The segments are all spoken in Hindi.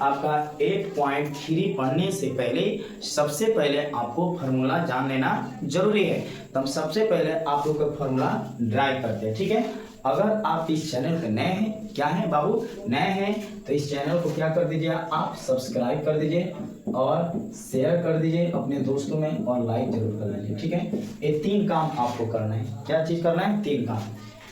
आपका 8.3 पढ़ने से पहले सबसे पहले आपको फार्मूला जान लेना जरूरी है। तो हम सबसे पहले आप लोग का फार्मूला ड्राइव करते हैं, ठीक है। अगर आप इस चैनल पे नए हैं, क्या है बाबू, नए हैं, तो इस चैनल को क्या कर दीजिए, आप सब्सक्राइब कर दीजिए और शेयर कर दीजिए अपने दोस्तों में और लाइक जरूर कर दीजिए, ठीक है। ये 3 काम आपको करना है। क्या चीज करना है? 3 काम,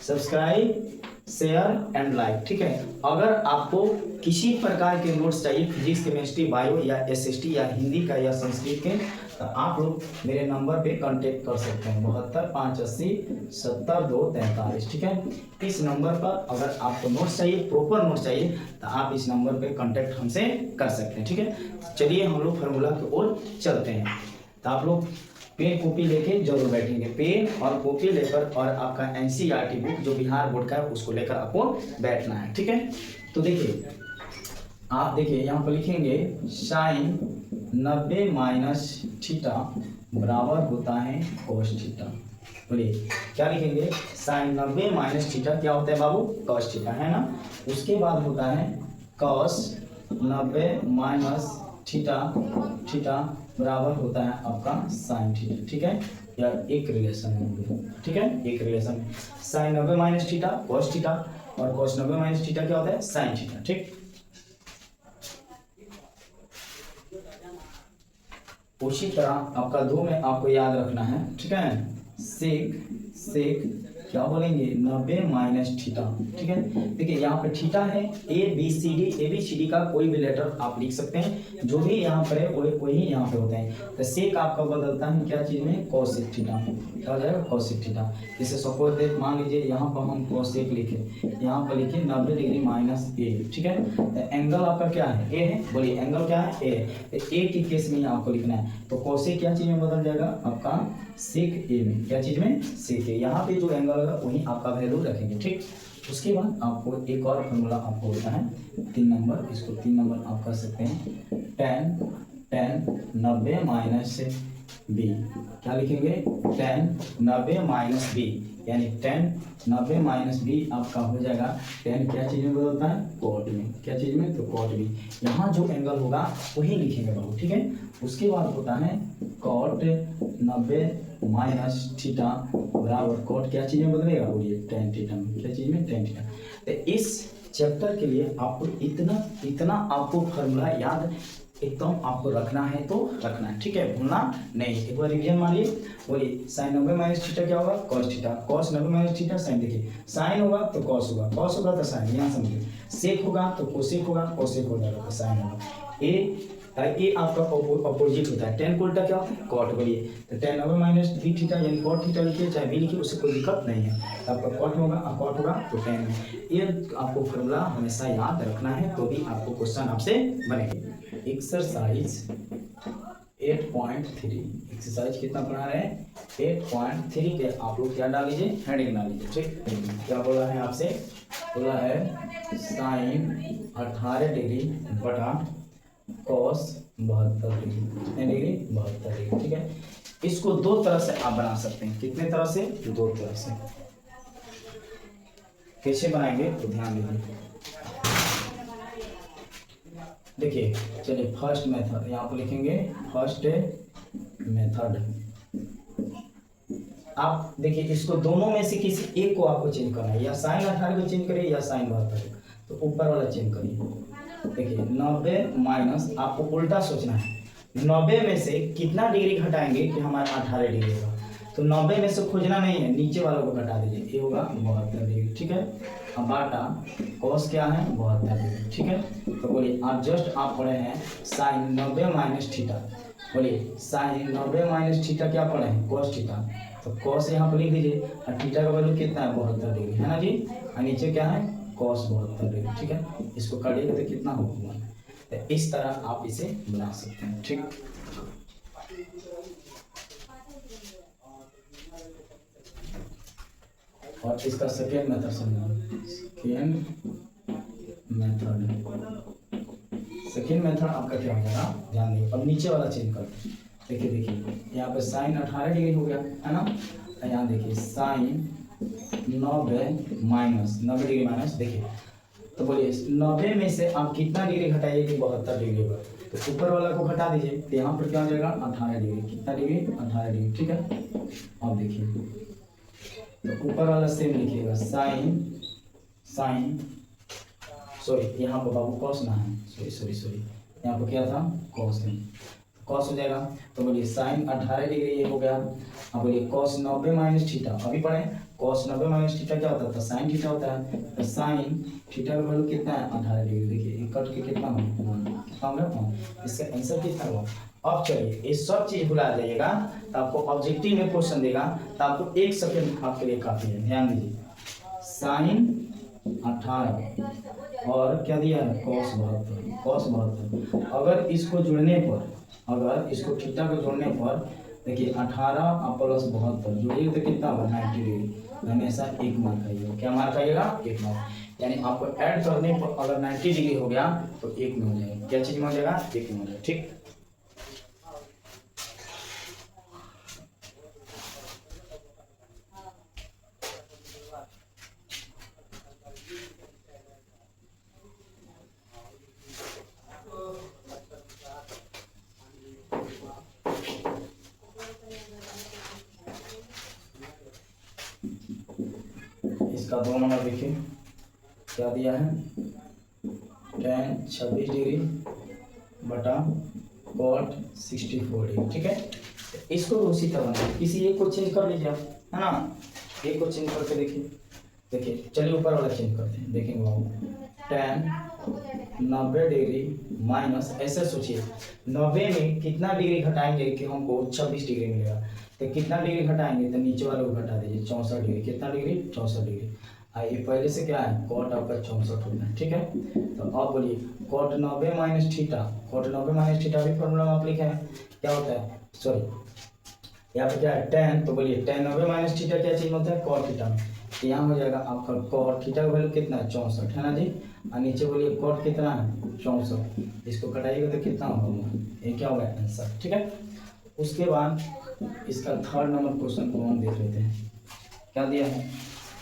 सब्सक्राइब, शेयर एंड लाइक, ठीक है। अगर आपको किसी प्रकार के नोट्स चाहिए, फिजिक्स, केमिस्ट्री, बायो या एसएसटी या हिंदी का या संस्कृत के, तो आप लोग मेरे नंबर पे कांटेक्ट कर सकते हैं 72 580 70 2 43, ठीक है। इस नंबर पर अगर आपको नोट्स चाहिए, प्रॉपर नोट्स चाहिए, तो आप इस नंबर पे कांटेक्ट हमसे कर सकते हैं, ठीक है। चलिए हम लोग फार्मूला की ओर चलते हैं। तो आप लोग पेन कॉपी लेके जरूर बैठेंगे, पेन और कॉपी लेकर, और आपका एनसीईआरटी बुक जो बिहार बोर्ड का है उसको लेकर आपको बैठना है, ठीक है। तो देखिए, आप देखिए यहाँ पर लिखेंगे साइन 90 माइनस थीटा बराबर होता है कोस थीटा। बोलिए क्या लिखेंगे? साइन 90 माइनस थीटा क्या होता है बाबू? कोस थीटा, है ना। उसके बाद होता है कोस 90 माइनस थीटा, थीटा बराबर होता है आपका साइन थीटा, ठीक है। या एक रिलेशन है, ठीक है, एक relation. Sine 90 minus theta cos theta, और कोस 90 माइनस थीटा क्या होता है? साइन थीटा, ठीक। उसी तरह आपका 2 में आपको याद रखना है, ठीक है। सेक सेक क्या बोलेंगे? 90 माइनस थीटा, ठीक है। देखिए यहाँ पे थीटा है, ए बी सी डी का कोई भी लेटर आप लिख सकते हैं, जो भी यहाँ पर है वही यहाँ पे होते हैं। तो सेक आपका बदलता है क्या चीज में? कोसेक थीटा, क्या हो जाएगा? Cosec theta. जैसे सपोज देख, मान लीजिए यहाँ पर हम कोसेक लिखे, यहाँ पर लिखे 90 डिग्री माइनस ए, ठीक है। तो एंगल आपका क्या है? ए है। बोलिए एंगल क्या है? ए। तो ए की केस में आपको लिखना है, तो कोसेक क्या चीज में बदल जाएगा? आपका सेक ए में। क्या चीज में? सेक ए। यहाँ पे जो एंगल होगा वही आपका वैल्यू रखेंगे, ठीक। उसके बाद आपको एक और फार्मूला आपको होता है 3 नंबर, इसको 3 नंबर आप कर सकते हैं। tan 90 माइनस बी, क्या लिखेंगे? tan 90 माइनस बी, यानी tan 90 माइनस बी आपका हो जाएगा। tan क्या चीज में बदलता है? कॉट में। क्या चीज में? तो कॉट बी। यहाँ जो एंगल होगा वही लिखेंगे बाबू, ठीक है। उसके बाद होता है कॉट 90 माइनस थीटा बराबर कॉट क्या चीज में बदलेगा? बोलिए tan थीटा में। क्या चीज में? tan theta. तो इस चैप्टर के लिए आपको इतना आपको फार्मूला याद एकदम आपको रखना है तो रखना है, ठीक है, भूलना नहीं। एक बार रिवीजन मारिए। बोलिए साइन 90 माइनस थीटा क्या होगा? Cos theta. Cos 90 minus theta sine. देखिए साइन होगा तो कॉस होगा, कॉस होगा तो साइन, यहाँ समझिए। सेक होगा तो कोसेक होगा, कोसेक हो जाएगा तो साइन होगा। ये आपका अपोजिट होता है। tan को उल्टा क्या होता है? कॉट। बोलिए तो tan 90 माइनस बी थीटा, यानी कॉट थीटा लिखिए चाहे बी लिखिए, उससे कोई दिक्कत नहीं है। तो आपका कॉट होगा, कॉट होगा तो tan। ये आपको फार्मूला हमेशा याद रखना है, तो भी आपको क्वेश्चन आपसे बनेंगे। एक्सरसाइज 8.3, एक्सरसाइज कितना पढ़ा रहे हैं? 8.3 के आप लोग क्या डाल लीजिए? हेडिंग डाल लीजिए, ठीक। क्या बोला है आपसे? बोला है साइन 18 डिग्री बटा कॉस 72 डिग्री, कितने डिग्री? 72 डिग्री, ठीक है। इसको 2 तरह से आप बना सकते हैं। कितने तरह से? 2 तरह से। कैसे बनाएंगे तो ध्यान दीजिए। देखिए चलिए फर्स्ट मेथड यहाँ पर लिखेंगे, फर्स्ट मेथड। आप देखिए इसको दोनों में से किसी एक को आपको चेंज करना है, या साइन 18 को चेंज करिए या साइन 72। तो ऊपर वाला चेंज करिए। देखिए 90 माइनस, आपको उल्टा सोचना है। 90 में से कितना डिग्री घटाएंगे कि हमारा 18 डिग्री होगा? तो 90 में से खोजना नहीं है, नीचे वालों को घटा दीजिए, ये होगा 72 डिग्री, ठीक है। अब बाटा कॉस क्या है? 72 डिग्री, ठीक है। तो बोलिए आप जस्ट आप पढ़े हैं साइन 90 माइनस थीटा। बोलिए साइन 90 माइनस थीटा क्या पढ़े हैं? Cos theta. तो कॉस यहाँ पर लिख दीजिए, और थीटा का वैल्यू कितना है? 72 डिग्री, है ना जी। और नीचे क्या है? कॉस 72 डिग्री, ठीक है। इसको काटिएगा तो कितना होगा? तो इस तरह आप इसे बना सकते हैं, ठीक। और इसका सेकेंड मेथड समझना। सेकेंड मेथड आपका क्या हो जाएगा? ध्यान दीजिए। अब नीचे वाला चेंज कर देखिए यहाँ पे साइन 18 डिग्री हो गया, है ना। यहाँ देखिए साइन 90 माइनस 90 डिग्री माइनस, देखिए तो बोलिए 90 में से आप कितना डिग्री घटाइए? 72 डिग्री होगा। तो ऊपर वाला को घटा दीजिए, तो यहाँ पर क्या हो जाएगा? 18 डिग्री। कितना डिग्री? 18 डिग्री। ठीक है, अब देखिए, तो ऊपर वाला सेम लिखिएगा, साइन सॉरी, यहाँ पर बाबू कॉस ना है, सॉरी, यहाँ पर क्या था? कॉस है, कॉस हो जाएगा। तो बोलिए साइन 18 डिग्री ये हो गया। अब बोलिए कॉस 90 माइनस थीटा, अभी पढ़े कॉस 90 माइनस थीटा क्या होता था? साइन थीटा होता है। तो साइन थीटा का वैल्यू कितना है? 18 डिग्री। देखिए ये कट के कितना होगा? इसका आंसर कितना हुआ? अब चलिए ये सब चीज भुला जाइएगा, तो आपको ऑब्जेक्टिव में क्वेश्चन देगा, तो आपको 1 सेकंड आपके लिए काफी है। ध्यान दीजिए, साइन 18 और क्या दिया है? कॉस 72। अगर इसको जुड़ने पर, अगर इसको थीटा को जोड़ने पर देखिए 18 प्लस 72 जोड़िए तो कितना होगा? 90 डिग्री। हमेशा 1 मार्क आइएगा। क्या मार्क आइएगा? 1 मार्क। यानी आपको ऐड करने पर अगर 90 डिग्री हो गया तो 1 में हो जाएगा। क्या चीज में हो जाएगा? 1 में हो जाएगा। ठीक, इसका 2 नंबर देखिए क्या दिया है? tan 26 डिग्री बटा cot 64 डिग्री। ठीक है, इसको उसी तरह किसी एक को चेंज कर लीजिए आप, है ना? एक को चेंज करके देखिए चलिए ऊपर वाला चेंज करते हैं। देखेंगे बाबू, tan 90 डिग्री माइनस, ऐसे सोचिए 90 में कितना डिग्री घटाएंगे कि हमको 26 डिग्री मिलेगा? तो कितना डिग्री घटाएंगे? तो नीचे वाले को घटा दीजिए, 64 डिग्री। कितना डिग्री? 64 डिग्री। ये पहले से क्या है? कॉट आपका 64 होता है। ठीक है, तो अब बोलिए cot 90 minus theta, cot 90 minus theta भी फॉर्मूला में आप लिखे हैं, क्या होता है? सॉरी यहाँ पे क्या है? tan, तो बोलिए tan 90 माइनस थीटा क्या चीज होता है? Cot theta. तो यहाँ हो जाएगा आपका कॉट थीटा का वैल्यू कितना है? 64 है ना जी। और नीचे बोलिए कॉट कितना है? 64। इसको घटाइएगा तो कितना होगा? ये क्या होगा? आंसर। ठीक है, उसके बाद इसका 3rd नंबर क्वेश्चन को हम देख लेते हैं। क्या दिया है?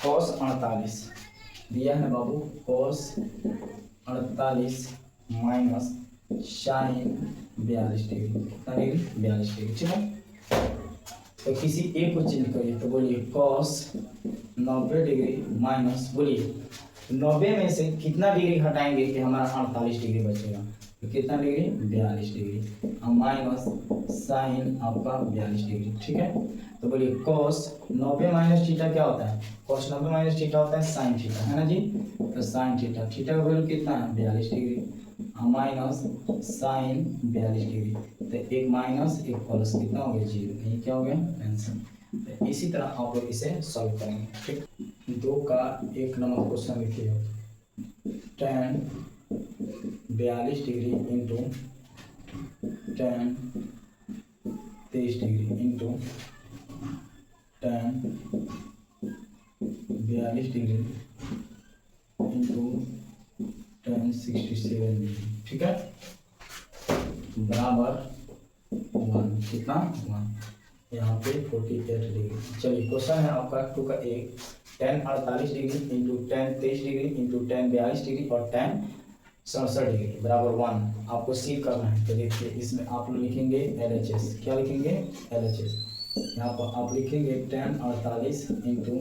cos 48 दिया है बाबू, cos 48 माइनस साइन 42 डिग्री। कितना डिग्री? 42 डिग्री। ठीक है, तो किसी एक को चेंज करिए, तो बोलिए cos 90 डिग्री माइनस, बोलिए 90 में से कितना डिग्री हटाएंगे कि हमारा 48 डिग्री बचेगा? तो कितना डिग्री? 42 डिग्री। माइनस साइन आपका 42 डिग्री। ठीक है, तो बोलिए cos 90 माइनस थीटा क्या होता है? cos 90 माइनस थीटा होता है साइन थीटा, है ना जी। तो साइन थीटा, थीटा का वैल्यू कितना है? 42 डिग्री। Minus sign 42 degree. तो एक माइनस एक प्लस कितना हो गया? 0। ये क्या हो गया? आंसर। तो इसी तरह आप लोग इसे सॉल्व करेंगे। ठीक, 2 का 1 नंबर क्वेश्चन लिखिए, tan 42 degree into tan 23 degree into tan 42 degree into tan 67 degree. ठीक है, बराबर 1। कितना? 1। यहाँ पे 48 डिग्री। चलिए क्वेश्चन है आपका 2 का 1, tan 48 degree into tan 23 degree into tan 42 degree और tan 67 डिग्री बराबर 1। आपको सी करना है। तो देखिए इसमें आप लोग लिखेंगे LHS। क्या लिखेंगे? LHS। यहाँ पर आप लिखेंगे tan 48 इंटू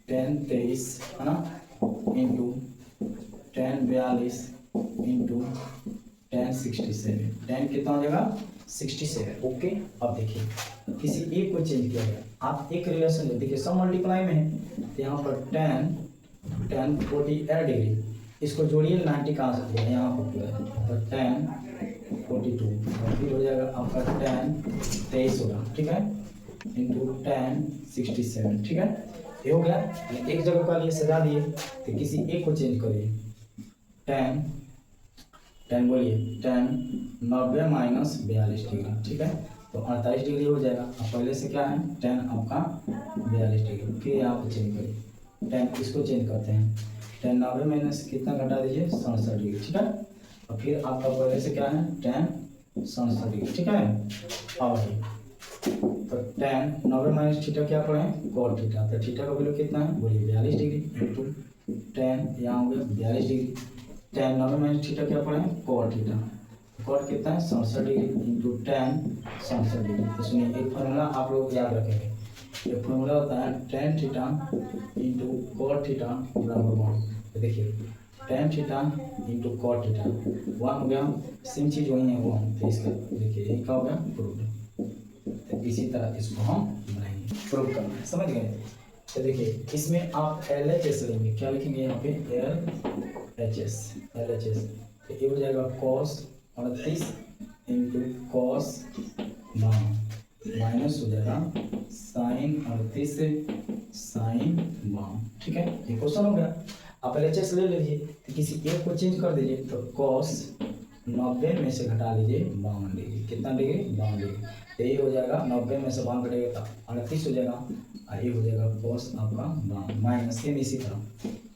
tan 23, है ना, into tan 42 into tan 67। tan कितना हो जाएगा? 67। ओके, अब देखिए किसी एक को चेंज किया गया। आप एक रिलेशन देखिए, सब मल्टीप्लाई में है, तो यहाँ पर tan 48 डिग्री, इसको जोड़िए 90 कहाँ से दिया? यहाँ पर पूरा है, तो tan 42 और फिर हो जाएगा आपका tan 23 होगा। ठीक है, इंटू tan 67। ठीक है, ये हो गया। एक जगह का लिए सजा दिए, तो किसी एक को चेंज करिए। tan बोलिए tan 90 माइनस 42 डिग्री। ठीक है, तो 48 डिग्री हो जाएगा। अब पहले से क्या है? tan आपका 42 डिग्री। फिर यहाँ पर चेंज करिए tan, इसको चेंज करते हैं। tan 90 माइनस कितना घटा दीजिए? 67 डिग्री। ठीक है, और फिर आपका पहले से क्या है? tan 67 degree. ठीक है, अब तो tan 90 माइनस थीटा क्या पड़े? cot theta. तो थीटा का वैल्यू कितना है? बोलिए 42 डिग्री इंटू टेन, यहाँ हो गया 42 डिग्री। टेन 90 माइनस थीटा क्या पढ़े हैं, कॉट थीटा। कॉट कितना है 67 डिग्री इंटू टेन 67 डिग्री। तो सुनिए एक फॉर्मूला आप लोग याद रखेंगे, ये फॉर्मूला होता है tan theta into cot theta बराबर 1। तो देखिए tan theta into cot theta 1 हो गया, सेम चीज़ वही है 1। तो इसका देखिए ये क्या हो गया प्रूव। तो इसी तरह इसको हम बनाएंगे, प्रूव करना है, समझ गए। तो देखिए इसमें आप LHS लेंगे, क्या लिखेंगे यहाँ पे LHS। तो ये हो जाएगा cos 38 इंटू कॉस माइनस हो जाएगा साइन 38 साइन 1। ठीक है, ये क्वेश्चन हो गया। आप LHS ले लीजिए, तो किसी एक को चेंज कर दीजिए। तो cos 90 में से घटा लीजिए 52 डिग्री, कितना डिग्री 52 डिग्री। तो ये हो जाएगा 90 में से 52 कटेगा तो 38 हो जाएगा, ये हो जाएगा cos आपका 52 माइनस सेम इसी तरह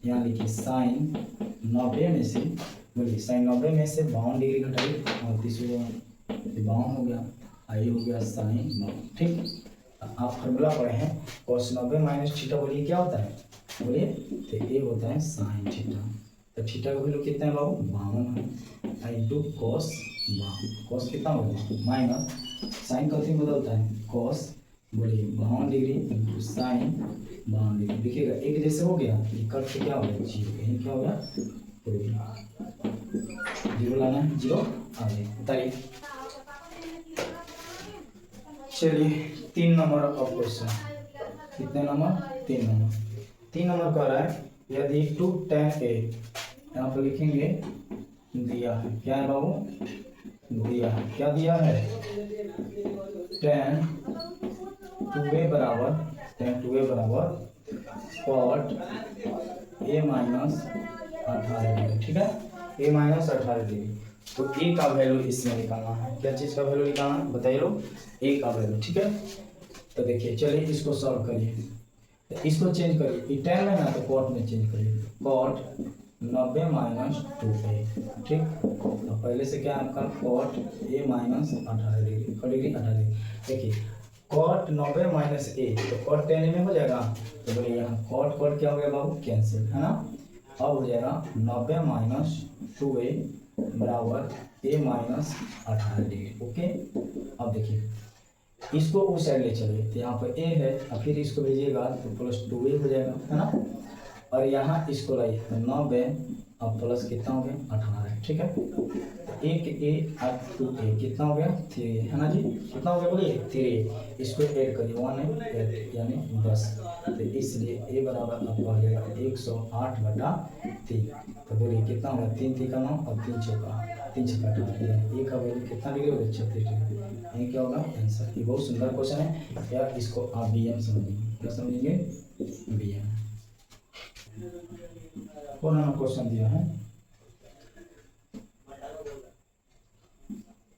यहाँ लिखिए साइन 90 में से, बोलिए साइन 90 में से 52 डिग्री घटाइए 38 हो जाएगा, 52 हो गया, ये हो गया साइन 52। ठीक, आप फॉर्मूला पढ़े हैं cos 90 माइनस थीटा, बोलिए क्या होता है, बोलिए तो ये होता है साइन थीटा। तो थीटा का वैल्यू कितना है बाबू 52 है इंटू कॉस 52, कॉस कितना होगा माइनस साइन का थी बदलता है कॉस, बोलिए 52 डिग्री इंटू साइन 52 डिग्री। देखिएगा एक जैसे हो गया, ये कट से क्या हो गया जीरो, यही क्या हो गया जीरो लाना है, जीरो आ गया तारीख। चलिए 3 नंबर ऑफ क्वेश्चन, कितने नंबर 3 नंबर कह रहा है यदि 2 tan a, यहाँ पर लिखेंगे दिया है, क्या है बाबू दिया है, क्या दिया है tan 2a बराबर cot a माइनस 18 डिग्री। ठीक है, a माइनस 18 डिग्री। तो a का वैल्यू इसमें निकालना है, क्या चीज़ का वैल्यू निकालना है बताइए लोग, a का वैल्यू। ठीक है, तो देखिए चलिए इसको सॉल्व करिए, तो इसको चेंज करिए, ये tan में ना तो cot में चेंज करिए, cot 90 माइनस 2a। ठीक, तो पहले से क्या आपका cot a minus 18 degree, degree 18 degree. देखिए cot 90 माइनस a, तो cot tan में हो जाएगा, तो बोलिए यहाँ cot क्या हो गया बाबू कैंसिल है ना। अब हो जाएगा 90 माइनस 2a बराबर a माइनस 18 डिग्री। ओके, अब देखिए इसको उस साइड ले चलिए, तो यहाँ पर a है और फिर इसको भेजिएगा तो प्लस 2a हो जाएगा है ना, और यहाँ इसको लाइए तो 90 अब प्लस कितना हो गया 18। ठीक है, एक a और 2a कितना हो गया 3 है ना जी, कितना हो गया बोलिए 3। इसको ऐड करिए 1 है 8 यानी 10, तो इसलिए a बराबर आपका हो जाएगा 108/3। तो बोलिए कितना होगा 3 3 का 9 और 3 चौका 3 छक्का 18, a का वैल्यू कितना डिग्री होगा 36 डिग्री। ये क्या होगा आंसर। ये बहुत सुंदर क्वेश्चन है यार, इसको आप BM समझेंगे, क्या समझेंगे BM। कौन सा क्वेश्चन दिया है,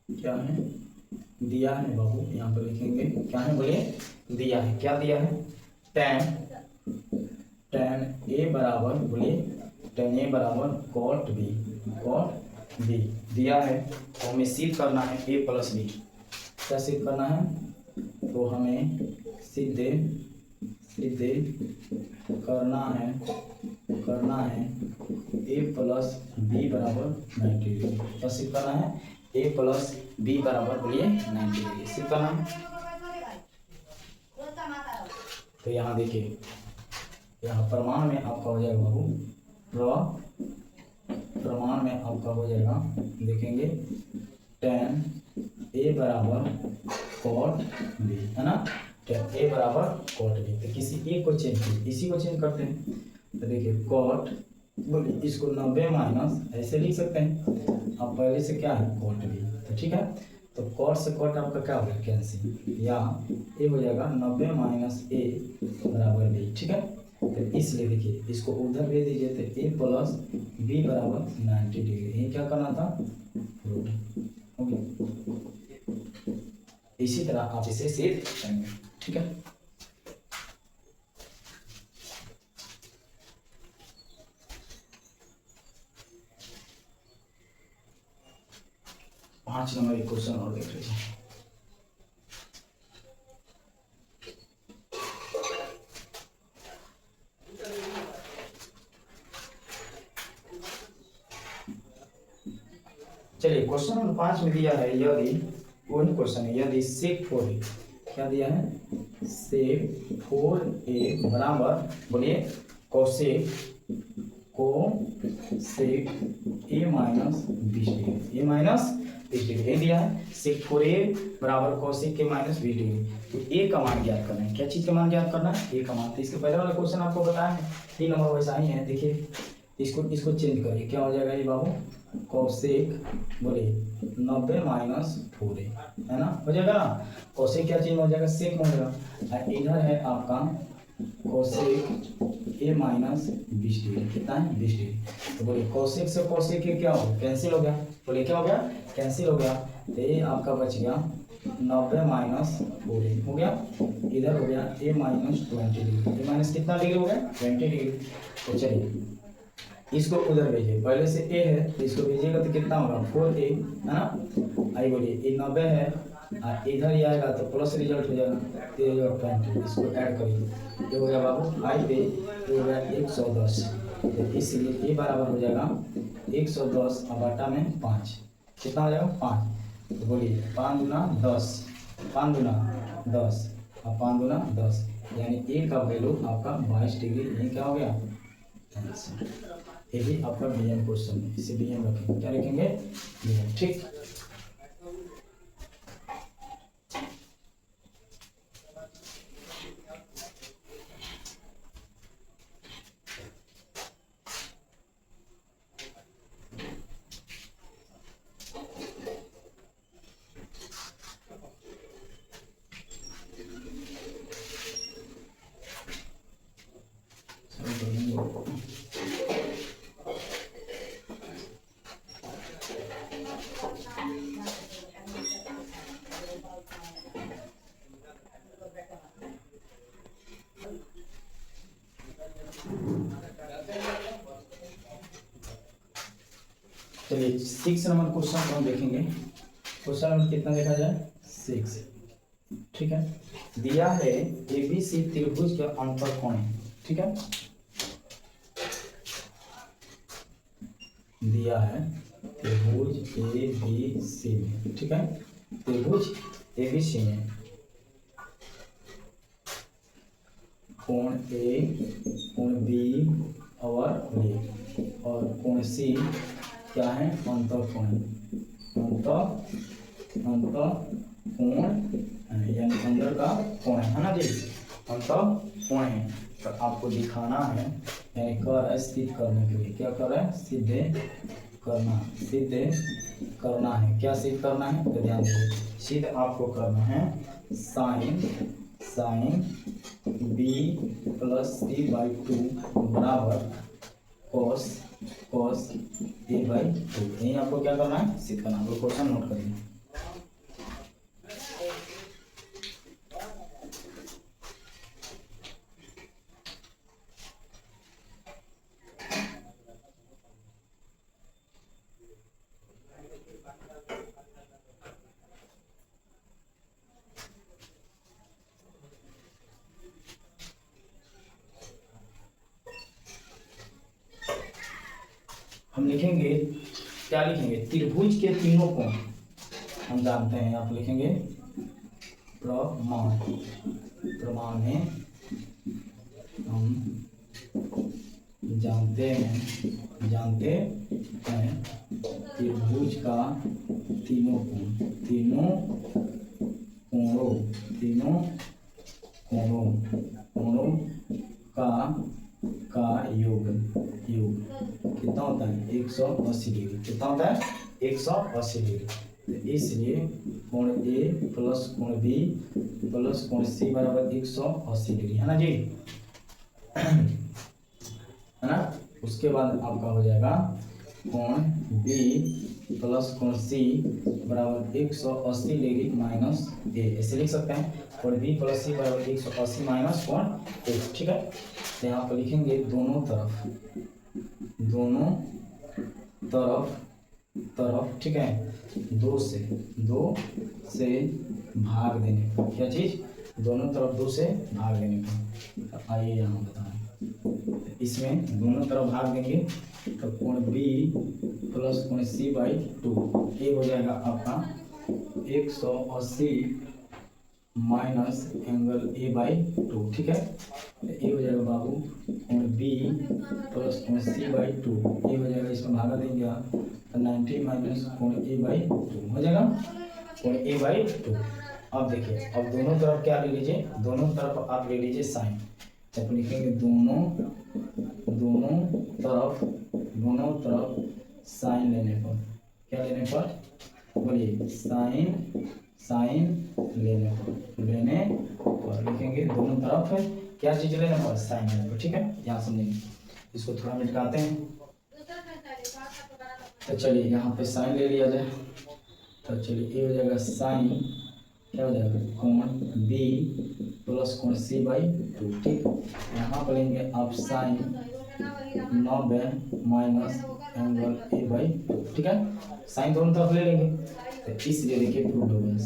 क्या है दिया है बाबू, यहाँ पर लिखेंगे क्या है बोलिए दिया है, क्या दिया है tan a बराबर, बोलिए tan a बराबर cot b दिया है, तो हमें सिद्ध करना है a प्लस b। क्या सिद्ध करना है, तो हमें सीधे करना है a प्लस b बराबर 90 डिग्री। क्या सिद्ध करना है a प्लस b बराबर बोलिए 90 डिग्री सिद्ध करना है। तो यहाँ देखिए, यहाँ प्रमाण में आपका हो जाएगा बाबू, प्रमाण में आपका हो जाएगा, देखेंगे tan a बराबर cot b है ना, tan a बराबर cot b। तो किसी एक को चेंज कीजिए, इसी को चेंज करते हैं। तो देखिए cot, बोलिए इसको 90 माइनस ऐसे लिख सकते हैं, अब पहले से क्या है cot b। तो ठीक है, तो cot से cot आपका क्या हो गया कैंसिल, या a हो जाएगा 90 माइनस a बराबर b। ठीक है, तो इसलिए देखिए इसको उधर भेज दीजिए, तो a प्लस b बराबर 90 डिग्री। ये क्या करना था प्रूफ। ओके, इसी तरह आप इसे सिद्ध करेंगे। ठीक है, पांच नंबर एक क्वेश्चन और देख लीजिए। क्वेश्चन नंबर 5 में दिया है, यदि वही क्वेश्चन है, यदि sec 4a, क्या दिया है, sec 4a बराबर, बोलिए cosec a minus 20 degree, a minus 20 degree दिया है। sec 4a बराबर cosec a माइनस 20 डिग्री। तो a का मान ज्ञात करना है, क्या चीज का मान ज्ञात करना है, a का मान। तो इसके पहले वाला क्वेश्चन आपको बताया है, 3 नंबर वैसा ही है। देखिए इसको चेंज करिए, क्या हो जाएगा ये बाबू, cosec, बोलिए 90 माइनस 4a, है ना, हो जाएगा ना। cosec क्या चेंज हो जाएगा, sec हो जाएगा। और इधर है आपका cosec a माइनस 20 डिग्री, कितना है, 20 डिग्री। तो बोलिए cosec से cosec a क्या हो, कैंसिल हो गया, बोलिए क्या हो गया, कैंसिल हो गया। तो ये आपका बच गया 90 माइनस 4a हो गया, इधर हो गया a minus 20 degree, a minus कितना डिग्री हो गया, 20 डिग्री। तो चलिए इसको उधर भेजिए, पहले से a है तो इसको भेजिएगा तो कितना होगा, 4a, है ना। आई बोलिए ये 90 है, इधर ही आएगा तो प्लस रिजल्ट हो जाएगा, 13 और 20, इसको ऐड करिए, ये हो गया बाबू 5a, ये हो गया 110। तो इसलिए a बराबर हो जाएगा 110 और बटा में 5, कितना हो जाएगा, 5। तो बोलिए 5 दूना 10, 5 दूना 10 और 5 दूना 10, यानी a का वैल्यू आपका 22 डिग्री, ये क्या हो गया, ये भी आपका बीएम क्वेश्चन है, इसे बीएम रखेंगे, क्या लिखेंगे, बीएम, ठीक। चलिए 6 नंबर क्वेश्चन हम देखेंगे। क्वेश्चन नंबर कितना देखा जाए, 6, ठीक है। दिया है एबीसी त्रिभुज के अंतःकोण, ठीक है, दिया है त्रिभुज एबीसी में, ठीक है, त्रिभुज एबीसी में कोण ए, कोण बी और ए, और कोण सी क्या है, अंतःकोण, अंतःकोण यानी अंदर का कोण है ना जी, अंतःकोण है। तो आपको दिखाना है, यानी कर है सिद्ध करने के लिए, क्या कर रहा है, सिद्ध करना, सिद्ध करना है, क्या सिद्ध करना है, तो ध्यान दीजिए, सिद्ध आपको करना है sine B plus C by 2 बराबर कॉस ए बाई 2, यही आपको क्या करना है, सिद्ध करना है। क्वेश्चन नोट करिए, हम लिखेंगे, क्या लिखेंगे, त्रिभुज के तीनों कोण हम जानते हैं, आप लिखेंगे प्रमाण, प्रमाण में हम जानते हैं त्रिभुज का तीनों कोणों का योग कितना होता है, 180 डिग्री, कितना होता है, 180 डिग्री। तो इसलिए कोण ए प्लस कोण बी प्लस कोण सी बराबर 180 डिग्री, है ना जी, है ना। उसके बाद आपका हो जाएगा कोण बी प्लस कोण सी बराबर 180 डिग्री माइनस ए, ऐसे लिख सकते हैं, कोण बी प्लस सी बराबर 180 माइनस कोण ए, ठीक है। तो यहाँ पर लिखेंगे दोनों तरफ, ठीक है, 2 से भाग देने को, क्या चीज, दोनों तरफ 2 से भाग देने को। आइए यहाँ बताएं, इसमें दोनों तरफ भाग देंगे तो कोण बी प्लस कोण सी बाई 2, ये हो जाएगा आपका 180 माइनस एंगल ए बाई 2, ठीक है। ये हो जाएगा बाबू कोण बी प्लस कोण सी बाई 2, ये हो जाएगा, इसमें भागा देंगे आप तो 90 माइनस कोण ए बाई 2 हो जाएगा कोण ए बाई 2। अब देखिए, अब दोनों तरफ क्या ले लीजिए, दोनों तरफ आप ले लीजिए साइन, तो लिखेंगे दोनों तरफ साइन लेने पर, क्या लेने पर बोलिए, साइन लेने पर लिखेंगे दोनों तरफ है क्या चीज लेने पर, साइन लेने पर, ठीक है। यहाँ समझेंगे, इसको थोड़ा मिटाते हैं। तो चलिए यहाँ पे साइन ले लिया जाए, तो चलिए ये हो जाएगा साइन, क्या हो जाएगा कोण बी प्लस कोण सी बाई 2, ठीक। यहाँ पर लेंगे आप sine 90 minus angle A by 2, ठीक है। साइन दोनों तरफ ले लेंगे, तो इसलिए देखिए प्रूव हो गया,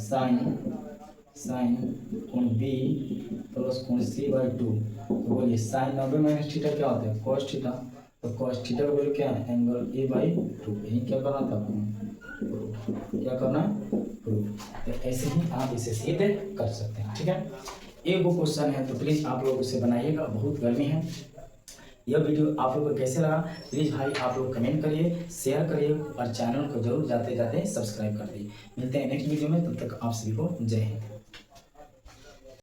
साइन कोण बी प्लस कोण सी बाई 2, तो बोलिए साइन 90 माइनस थीटा क्या होता है, कॉस थीटा, तो कॉस थीटा का वैल्यू क्या है, एंगल ए बाई 2, यही क्या करना था, क्या करना प्रूफ। तो ऐसे ही आप इसे सीधे कर सकते हैं, ठीक है। एक वो क्वेश्चन है तो प्लीज़ आप लोग उसे बनाइएगा, बहुत गर्मी है। यह वीडियो आप लोग को कैसे लगा प्लीज़ भाई आप लोग कमेंट करिए, शेयर करिए और चैनल को जरूर जाते जाते सब्सक्राइब कर दिए। मिलते हैं नेक्स्ट वीडियो में, तब तक आप सभी को जय हिंद।